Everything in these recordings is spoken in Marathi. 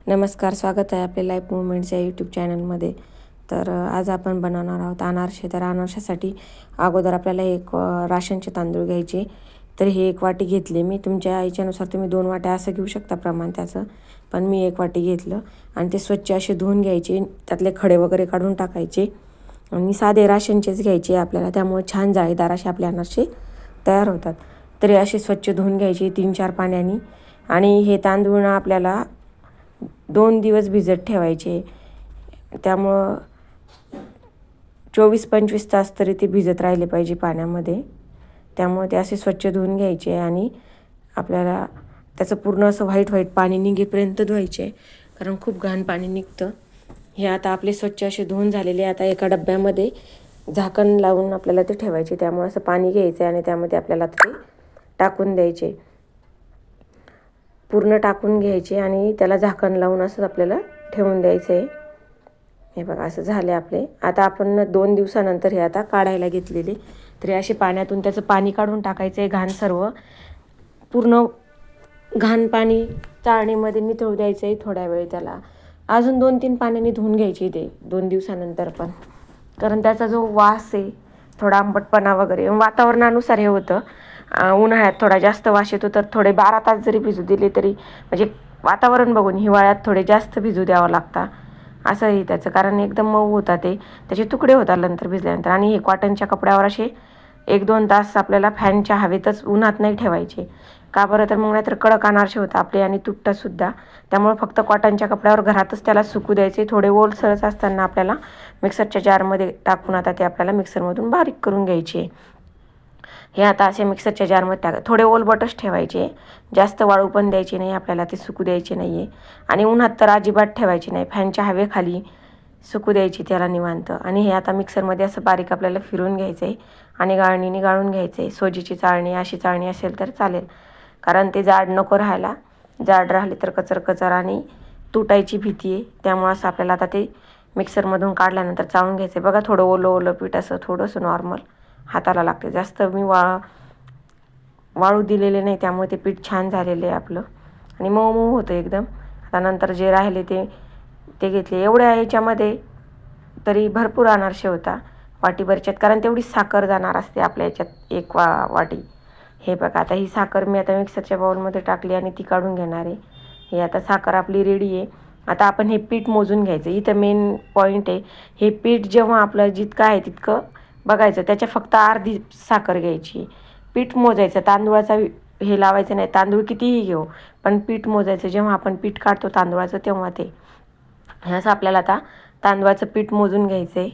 नमस्कार, स्वागत आहे आपल्या लाईफ मुवमेंट्स या यूट्यूब चॅनलमध्ये. तर आज आपण बनवणार आहोत अनारसे. तर अनारशासाठी अगोदर आपल्याला राशनचे तांदूळ घ्यायचे. तर हे 1 वाटी घेतले मी. तुमच्या याच्यानुसार तुम्ही 2 वाट्या असं घेऊ शकता प्रमाण त्याचं, पण मी 1 वाटी घेतलं. आणि ते स्वच्छ असे धुवून घ्यायचे, त्यातले खडे वगैरे काढून टाकायचे. आणि साधे राशनचेच घ्यायचे आपल्याला, त्यामुळे छान जाळीदार असे आपले अनारसे तयार होतात. तर हे असे स्वच्छ धुवून घ्यायचे 3-4 पाण्याने. आणि हे तांदूळ आपल्याला 2 दिवस भिजत ठेवायचे. त्यामुळं 24-25 तास तरी ते भिजत राहिले पाहिजे पाण्यामध्ये. त्यामुळे ते असे स्वच्छ धुवून घ्यायचे आणि आपल्याला त्याचं पूर्ण असं व्हाईट पाणी निघेपर्यंत धुवायचे, कारण खूप घाण पाणी निघतं. हे आता आपले स्वच्छ असे धुवून झालेले आता एका डब्यामध्ये झाकण लावून आपल्याला ते ठेवायचे. त्यामुळे असं पाणी घ्यायचं आणि त्यामध्ये आपल्याला ते टाकून द्यायचे. पूर्ण टाकून घ्यायचे आणि त्याला झाकण लावून असं आपल्याला ठेवून द्यायचं आहे. हे बघा असं झाले आपले. आता आपण 2 दिवसानंतर हे आता काढायला घेतलेले. तर असे पाण्यातून त्याचं पाणी काढून टाकायचं आहे, घाण सर्व. पूर्ण घाण पाणी चाळणीमध्ये निथळू द्यायचं आहे थोड्या वेळ. त्याला अजून 2-3 पाण्याने धुवून घ्यायचे ते 2 दिवसानंतर पण, कारण त्याचा जो वास आहे, थोडा आंबटपणा वगैरे वातावरणानुसार हे होतं. उन्हाळ्यात थोडा जास्त वास येतो, तर थोडे 12 तास जरी भिजू दिले तरी, म्हणजे वातावरण बघून हिवाळ्यात थोडे जास्त भिजू द्यावं लागतं असंही त्याचं, कारण एकदम मऊ होतात ते, त्याचे तुकडे होतात नंतर भिजल्यानंतर. आणि हे कॉटनच्या कपड्यावर असे 1-2 तास आपल्याला फॅनच्या हवेतच उन्हात नाही ठेवायचे. का बरं, तर मग नाहीतर कडक अनारसे होतात आपले आणि तुटतातसुद्धा. त्यामुळे फक्त कॉटनच्या कपड्यावर घरातच त्याला सुकू द्यायचे. थोडे ओलसरच असताना आपल्याला मिक्सरच्या जारमध्ये टाकून आता ते आपल्याला मिक्सरमधून बारीक करून घ्यायचे. हे आता असे मिक्सरच्या जारमध्ये थोडे ओलबटच ठेवायचे, जास्त वाळू पण द्यायची नाही आपल्याला, ते सुकू द्यायचे नाही आहे. आणि उन्हात तर अजिबात ठेवायची नाही, फॅनच्या हवेखाली सुकू द्यायची त्याला निवांत. आणि हे आता मिक्सरमध्ये असं बारीक आपल्याला फिरून घ्यायचं आहे आणि गाळणीने गाळून घ्यायचं आहे. सोजीची चाळणी, अशी चाळणी असेल तर चालेल, कारण ते जाड नको राहायला. जाड राहिले तर कचर आणि तुटायची भीती आहे. त्यामुळं असं आपल्याला आता ते मिक्सरमधून काढल्यानंतर चाळून घ्यायचं आहे. बघा थोडं ओलं पीठ असं थोडंसं नॉर्मल हाताला लागते. जास्त मी वाळू दिलेले नाही, त्यामुळे ते पीठ छान झालेलं आहे आपलं आणि मऊ होतं एकदम. आता नंतर जे राहिले ते घेतले. एवढ्या याच्यामध्ये तरी भरपूर अनारसे होता वाटीभरच्यात, कारण तेवढीच साखर जाणार असते आपल्या याच्यात 1 वाटी. हे बघा आता ही साखर मी आता मिक्सरच्या बाउलमध्ये टाकली आणि ती काढून घेणार आहे. हे आता साखर आपली रेडी आहे. आता आपण हे पीठ मोजून घ्यायचं. इथं मेन पॉईंट आहे, हे पीठ जेव्हा आपलं जितकं आहे तितकं बघायचं, त्याच्या फक्त अर्धी साखर घ्यायची. पीठ मोजायचं, तांदूळाचा हे लावायचं नाही. तांदूळ कितीही घेऊ, पण पीठ मोजायचं जेव्हा आपण पीठ काढतो तांदूळाचं तेव्हा ते. हे असं आपल्याला आता तांदूळाचं पीठ मोजून घ्यायचं आहे.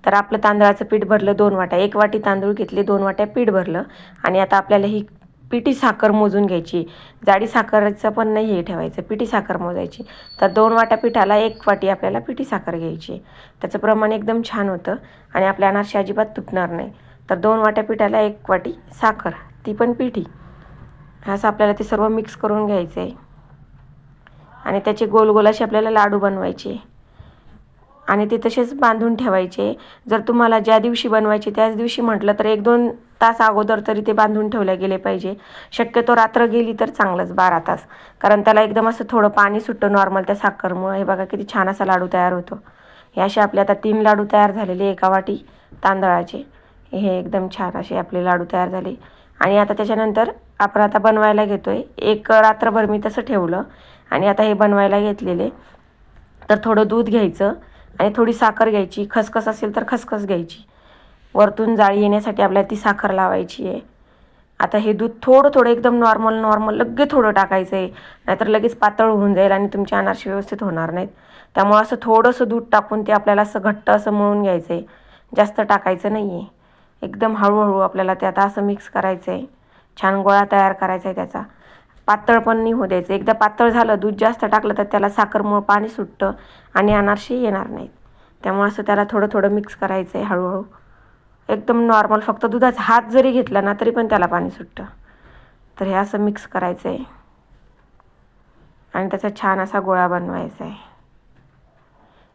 तर आपलं तांदळाचं पीठ भरलं 2 वाट्या, 1 वाटी तांदूळ घेतले, 2 वाट्या पीठ भरलं. आणि आता आपल्याला ही पिठी साखर मोजून घ्यायची. जाडी साखरेचं पण नाही हे ठेवायचं, पिठी साखर मोजायची. तर 2 वाट्या पिठाला 1 वाटी आपल्याला पिठी साखर घ्यायची. त्याचं प्रमाण एकदम छान होतं आणि आपल्या अनारसे अजिबात तुटणार नाही. तर 2 वाट्या पिठाला 1 वाटी साखर, ती पण पिठी. असं आपल्याला ते सर्व मिक्स करून घ्यायचं आहे आणि त्याचे गोल असे आपल्याला लाडू बनवायचे आणि ते तसेच बांधून ठेवायचे. जर तुम्हाला ज्या दिवशी बनवायचे त्याच दिवशी म्हटलं तर 1-2 तास अगोदर तरी ते बांधून ठेवले गेले पाहिजे. शक्यतो रात्र गेली तर चांगलंच, 12 तास, कारण त्याला एकदम असं थोडं पाणी सुटतं नॉर्मल त्या साखरमुळं. हे बघा किती छान असा लाडू तयार होतो. हे असे आपले आता 3 लाडू तयार झालेले 1 वाटी तांदळाचे. हे एकदम छान असे आपले लाडू तयार झाले. आणि आता त्याच्यानंतर आपण आता बनवायला घेतो आहे. 1 रात्रभर मी तसं ठेवलं आणि आता हे बनवायला घेतलेले. तर थोडं दूध घ्यायचं आणि थोडी साखर घ्यायची, खसखस असेल तर खसखस घ्यायची. वरतून जाळी येण्यासाठी आपल्याला ती साखर लावायची आहे. आता हे दूध थोडं एकदम नॉर्मल लगेच थोडं टाकायचं आहे, नाहीतर लगेच पातळ होऊन जाईल आणि तुमचे अनारसे व्यवस्थित होणार नाहीत. त्यामुळं असं थोडंसं दूध टाकून ते आपल्याला असं घट्ट असं मळून घ्यायचं आहे. जास्त टाकायचं नाही आहे, एकदम हळूहळू आपल्याला ते आता असं मिक्स करायचं आहे. छान गोळा तयार करायचा आहे त्याचा. पातळ पण नाही होऊ द्यायचं. एकदा पातळ झालं, दूध जास्त टाकलं तर त्याला साखरमुळं पाणी सुटतं आणि अनारसे येणार नाहीत. त्यामुळे असं त्याला थोडं मिक्स करायचं आहे हळूहळू, एकदम नॉर्मल. फक्त दुधाचा हात जरी घेतला ना तरी पण त्याला पाणी सुटतं. तर हे असं मिक्स करायचं आहे आणि त्याचा छान असा गोळा बनवायचा आहे.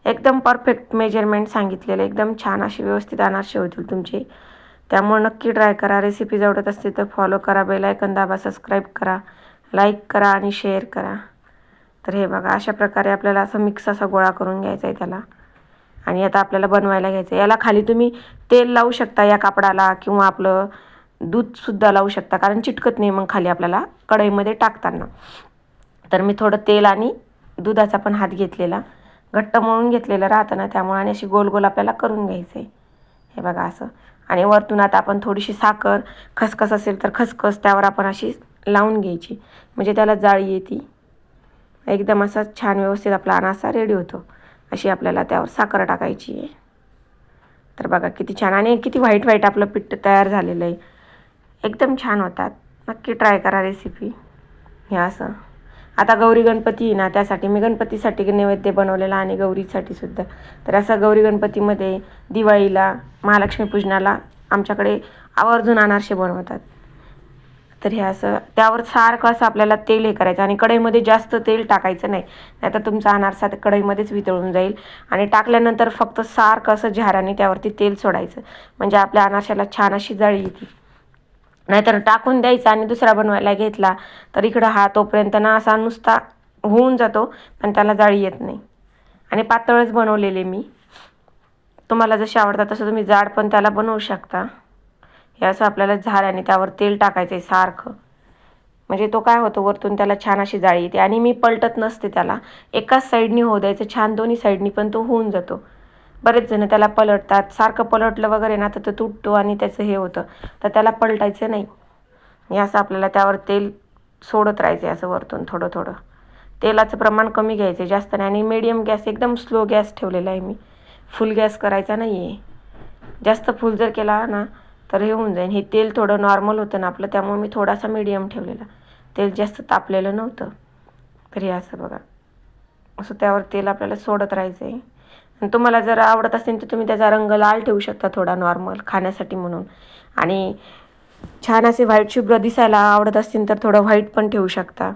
एकदम परफेक्ट मेजरमेंट सांगितलेलं, एकदम छान अशी व्यवस्थित अनारसे होतील तुमचे. त्यामुळे नक्की ट्राय करा. रेसिपीज आवडत असतील तर फॉलो करा, बेल आयकॉन दाबा, सबस्क्राईब करा, लाईक करा आणि शेअर करा. तर हे बघा अशा प्रकारे आपल्याला असं मिक्स असा गोळा करून घ्यायचा आहे त्याला. आणि आता आपल्याला बनवायला घ्यायचं आहे. याला खाली तुम्ही तेल लावू शकता या कापडाला, किंवा आपलं दूधसुद्धा लावू शकता, कारण चिटकत नाही मग खाली आपल्याला कढईमध्ये टाकताना. तर मी थोडं तेल आणि दुधाचा पण हात घेतलेला, घट्ट मळून घेतलेलं राहतं ना, त्यामुळे आणि अशी गोल गोल आपल्याला करून घ्यायचं आहे. हे बघा असं. आणि वरतून आता आपण थोडीशी साखर, खसखस असेल तर खसखस त्यावर आपण अशी लावून घ्यायची, म्हणजे त्याला जाळी येते. एकदम असा छान व्यवस्थित आपला अनारसा रेडी होतो. अशी आपल्याला त्यावर साखर टाकायची आहे. तर बघा किती छान, आणि किती व्हाईट व्हाईट आपलं पीठ तयार झालेलं आहे. एकदम छान होतात. नक्की ट्राय करा रेसिपी. हे असं. आता गौरी गणपती आहे ना, त्यासाठी मी गणपतीसाठी नैवेद्य बनवलेला आणि गौरीसाठी सुद्धा. तर असं गौरी गणपतीमध्ये, दिवाळीला, महालक्ष्मी पूजनाला आमच्याकडे आवर्जून अनारसे बनवतात. तर हे असं त्यावर सारखं असं आपल्याला तेल हे करायचं, आणि कढईमध्ये जास्त तेल टाकायचं नाही, नाहीतर तुमचा अनारसा कढईमध्येच वितळून जाईल. आणि टाकल्यानंतर फक्त सारखं असं झाऱ्याने त्यावरती तेल सोडायचं, म्हणजे आपल्या अनारशाला छान अशी जाळी येते. नाहीतर टाकून द्यायचा आणि दुसरा बनवायला घेतला तर इकडं हा तोपर्यंत ना असा नुसता होऊन जातो, पण त्याला जाळी येत नाही. आणि पातळच बनवलेले मी. तुम्हाला जसे आवडतात तसं तुम्ही जाड पण त्याला बनवू शकता. हे असं आपल्याला झाऱ्याने त्यावर तेल टाकायचं आहे सारखं, म्हणजे तो काय होतो वरतून त्याला छान अशी जाळी येते. आणि मी पलटत नसते त्याला, एकाच साईडनी होऊ द्यायचं छान, दोन्ही साईडनी पण तो होऊन जातो. बरेच जण त्याला पलटतात, सारखं पलटलं वगैरे ना तर तो तुटतो आणि त्याचं हे होतं, तर त्याला पलटायचं नाही. हे असं आपल्याला त्यावर तेल सोडत राहायचं आहे, असं वरतून थोडं थोडं. तेलाचं प्रमाण कमी घ्यायचं आहे, जास्त नाही. आणि मीडियम गॅस, एकदम स्लो गॅस ठेवलेला आहे मी, फुल गॅस करायचा नाही आहे. जास्त फुल जर केला ना तर हे होऊन जाईल. हे तेल थोडं नॉर्मल होतं ना आपलं, त्यामुळे मी थोडासा मीडियम ठेवलेला, तेल जास्त तापलेलं नव्हतं. तर हे असं बघा, असं त्यावर तेल आपल्याला सोडत राहायचं आहे. आणि तुम्हाला जर आवडत असेल तर तुम्ही त्याचा रंग लाल ठेवू शकता, थोडा नॉर्मल खाण्यासाठी म्हणून. आणि छान असे व्हाईट शुभ्र दिसायला आवडत असतील तर थोडं व्हाईट पण ठेवू शकता.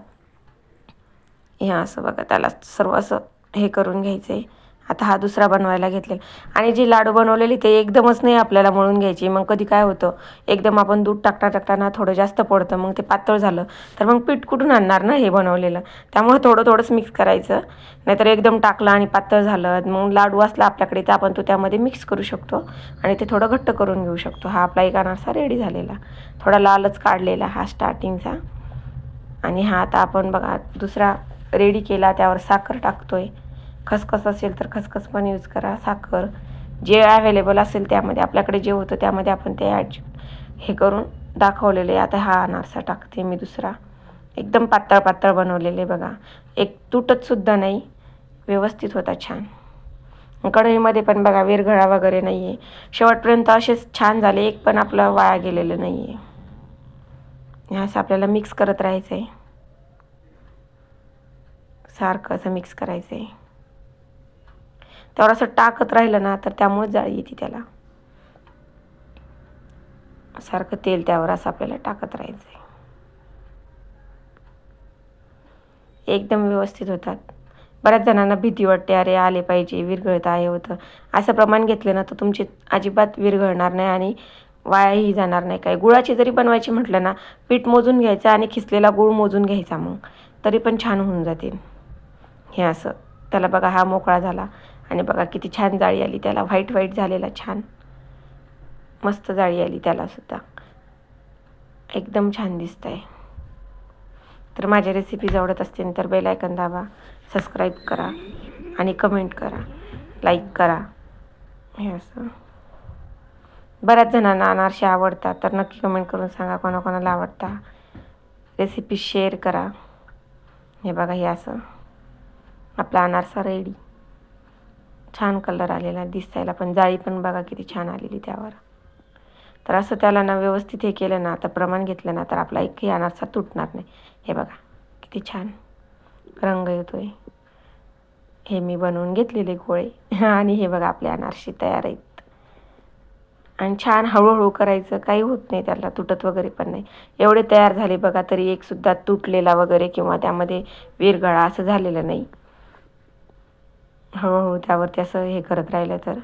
हे असं बघा, त्याला सर्व असं हे करून घ्यायचं आहे. आता हा दुसरा बनवायला घेतलेला. आणि जी लाडू बनवलेली ते एकदमच नाही आपल्याला मळून घ्यायची. मग कधी काय होतं, एकदम आपण दूध टाकताना थोडं जास्त पडतं, मग ते पातळ झालं तर मग पीठ कुठून आणणार ना हे बनवलेलं. त्यामुळे थोडं थोडंच मिक्स करायचं, नाहीतर एकदम टाकलं आणि पातळ झालं, मग लाडू असला आपल्याकडे तर आपण तो त्यामध्ये मिक्स करू शकतो आणि ते थोडं घट्ट करून घेऊ शकतो. हा आपला एक अनारसा रेडी झालेला, थोडा लालच काढलेला हा स्टार्टिंगचा. आणि हा आता आपण बघा दुसरा रेडी केला, त्यावर साखर टाकतोय. खसखस असेल तर खसखस पण यूज करा, साखर जे अवेलेबल असेल त्यामध्ये, आपल्याकडे जे होतं त्यामध्ये आपण ते हे करून दाखवलेले. आता हा अनारसा टाकते मी दुसरा, एकदम पातळ पातळ बनवलेले बघा, एक तुटतसुद्धा नाही, व्यवस्थित होता छान. कढईमध्ये पण बघा विरघळा वगैरे नाही आहे, शेवटपर्यंत असेच छान झाले, एक पण आपलं वाया गेलेलं नाही आहे. हे असं आपल्याला मिक्स करत राहायचं आहे, सारखं असं मिक्स करायचं आहे. त्यावर असं टाकत राहिलं ना तर त्यामुळे जाळी येते त्याला. सारखं तेल त्यावर असं आपल्याला टाकत राहायचं आहे, एकदम व्यवस्थित होतात. बऱ्याच जणांना भीती वाटते, अरे आले पाहिजे, विरघळता हे होतं. असं प्रमाण घेतलं ना तर तुमची अजिबात विरघळणार नाही आणि वायाही जाणार नाही. काय गुळाची जरी बनवायची म्हटलं ना, पीठ मोजून घ्यायचं आणि खिसलेला गूळ मोजून घ्यायचा, मग तरी पण छान होऊन जातील. हे असं त्याला बघा, हा मोकळा झाला आणि बघा किती छान जाळी आली त्याला, व्हाईट व्हाईट झालेला, छान मस्त जाळी आली त्याला सुद्धा, एकदम छान दिसत आहे. तर माझ्या रेसिपीज आवडत असतील तर बेल आयकॉन दाबा, सबस्क्राईब करा आणि कमेंट करा, लाईक करा. हे असं बऱ्याच जणांना अनारसे आवडतात, तर नक्की कमेंट करून सांगा कोणाकोणाला आवडता. रेसिपी शेअर करा. हे बघा, हे असं आपला अनारसा रेडी, छान कलर आलेला दिसायला, पण जाळी पण बघा किती छान आलेली त्यावर. तर असं त्याला ना व्यवस्थित हे केलं ना, आता प्रमाण घेतलं ना तर आपला एकही अनारसा तुटणार नाही. हे बघा किती छान रंग येतोय. हे मी बनवून घेतलेले गोळे आणि हे बघा आपले अनारसे तयार आहेत. आणि छान हळूहळू करायचं, काही होत नाही त्याला, तुटत वगैरे पण नाही. एवढे तयार झाले बघा, तरी एकसुद्धा तुटलेला वगैरे किंवा त्यामध्ये विरघळा असं झालेलं नाही. हळूहळू त्यावरती असं हे करत राहिलं तर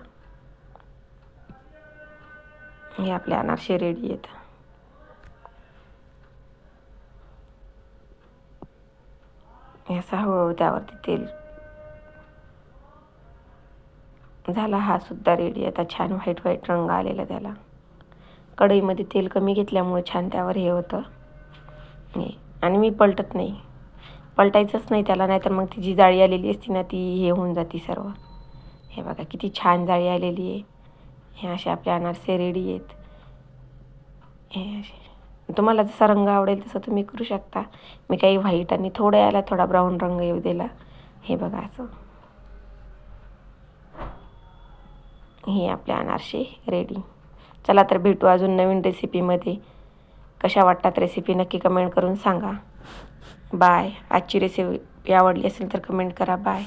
हे आपले अनारसे रेडी आहेत. असा हळूहळू त्यावरती तेल झाला. हा सुद्धा रेडी. आता छान व्हाईट व्हाईट रंग आलेला त्याला. कढईमध्ये तेल कमी घेतल्यामुळे छान त्यावर हे होतं. आणि मी पलटत नाही, पलटायचंच नाही त्याला, नाहीतर मग ती जी जाळी आलेली असती ना ती हे होऊन जाते सर्व. हे बघा किती छान जाळी आलेली आहे. हे असे आपले अनारसे रेडी आहेत. हे असे तुम्हाला जसा रंग आवडेल तसं तुम्ही करू शकता. मी काही व्हाईट आणि थोडं याला थोडा ब्राऊन रंग येऊ दिला. हे बघा असं हे आपले अनारसे रेडी. चला तर भेटू अजून नवीन रेसिपीमध्ये. कशा वाटतात रेसिपी नक्की कमेंट करून सांगा. बाय. आजची रेसिपी आवडली असेल तर कमेंट करा. बाय.